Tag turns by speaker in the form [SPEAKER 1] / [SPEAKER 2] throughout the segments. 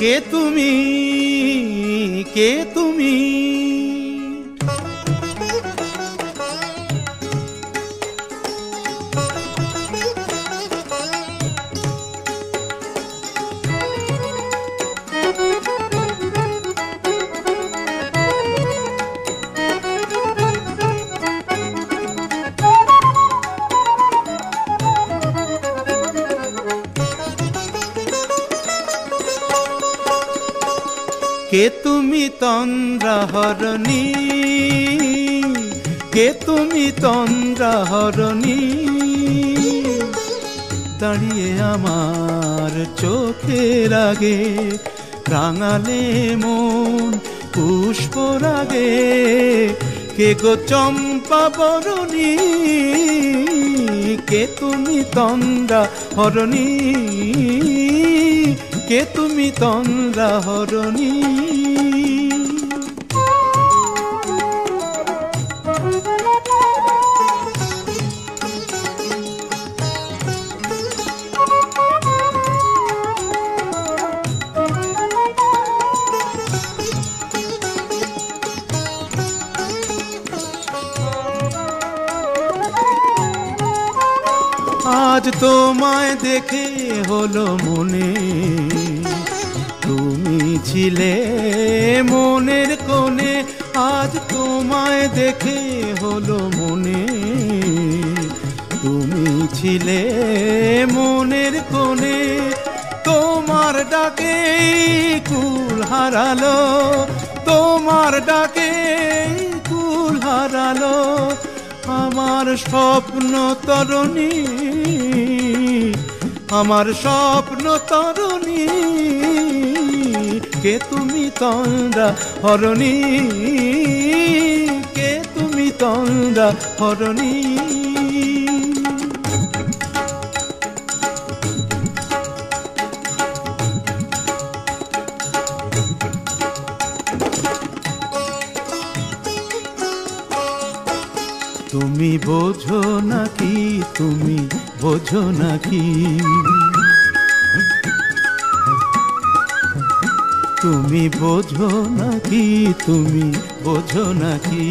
[SPEAKER 1] কে তুমি, কে তুমি? কে তুমি তন্দ্রাহরণী, কে তুমি তন্দ্রাহরণী? দাঁড়িয়ে আমার চোখের আগে রাঙালে মন পুষ্পরাগে। কে গো চম্পা বরণী, কে তুমি তন্দ্রাহরণী? কে তুমি তন্দ্রাহরণী? আজ তোমায় দেখে হলো মনে, তুমি ছিলে মনের কোণে। আজ তোমায় দেখে হলো মনে, তুমি ছিলে মনের কোণে। তোমার ডাকে কুল হারালো, তোমার ডাকে কুল হারালো আমার স্বপ্ন তরণী, আমার স্বপ্ন তরণী। কে তুমি তন্দ্রাহরণী, কে তুমি তন্দ্রাহরণী? তুমি বোঝো নাকি, তুমি বোঝো নাকি? তুমি বোঝো নাকি, তুমি বোঝো নাকি?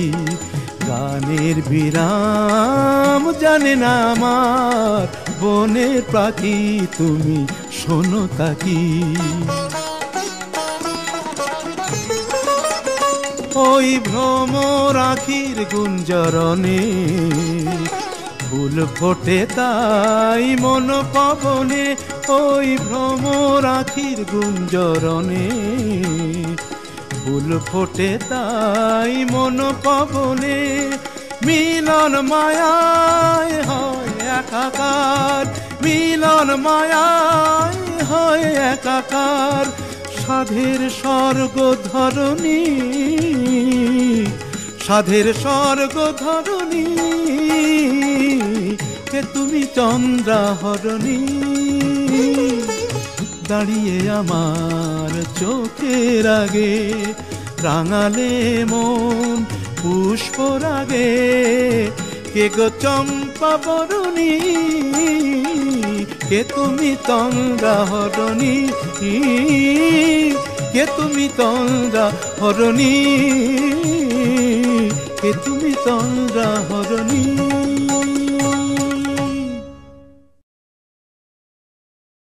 [SPEAKER 1] গানের বিরাম জানে না আমার বনের পাখি, তুমি শোনো তাকি। ওই ভ্রমর আখির গুঞ্জরণে ফুল ফোটে তাই মন পবনে। ওই ভ্রমর আখির গুঞ্জরণে ফুল ফোটে তাই মন পবনে। মিলন মায়ায় হয় একাকার, মিলন মায়ায় হয় একাকার। সাধের স্বর্গ ধরণী, সাধের স্বর্গ ধরণী। কে তুমি তন্দ্রাহরণী? দাঁড়িয়ে আমার চোখের আগে রাঙালে মন পুষ্পরাগে। কে গো চম্পা বরণী, কে তুমি তন্দ্রাহরণী? কে তুমি তন্দ্রাহরণী? কে তুমি তন্দ্রাহরণী?